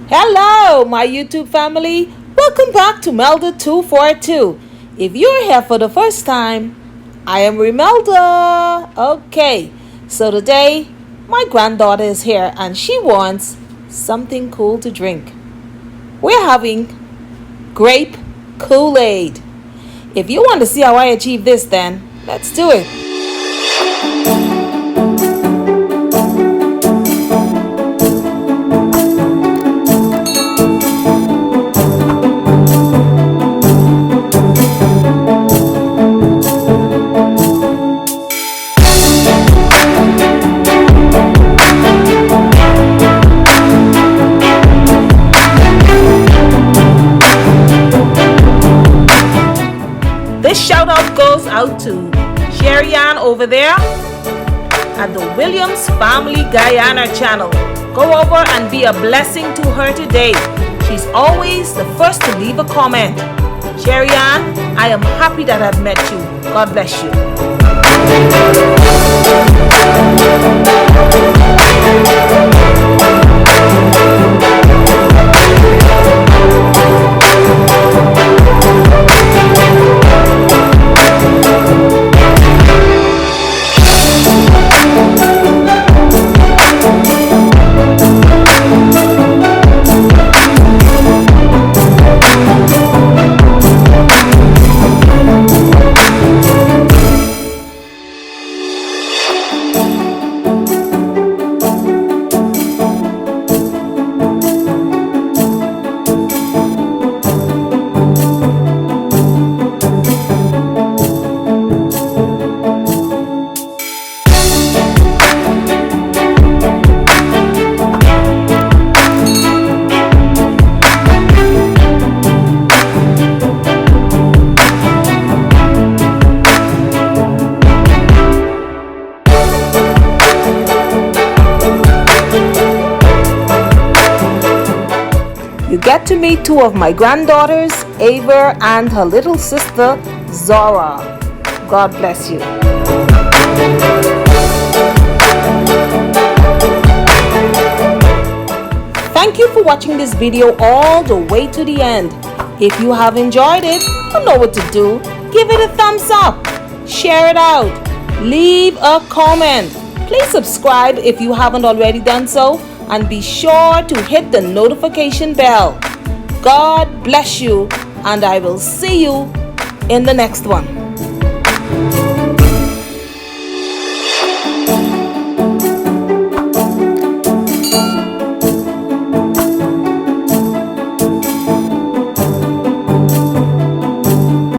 Hello, my YouTube family. Welcome back to Melda 242. If you're here for the first time, I am Melda. Okay, so today my granddaughter is here and she wants something cool to drink. We're having Grape Kool-Aid. If you want to see how I achieve this, then let's do it. This shout out goes out to Sherry-Ann over there at the Williams Family Guyana channel. Go over and be a blessing to her today. She's always the first to leave a comment. Sherry-Ann, I am happy that I've met you. God bless you. You get to meet two of my granddaughters, Ava and her little sister, Zora. God bless you. Thank you for watching this video all the way to the end. If you have enjoyed it, you know what to do. Give it a thumbs up. Share it out. Leave a comment. Please subscribe if you haven't already done so. And be sure to hit the notification bell. God bless you, and I will see you in the next one.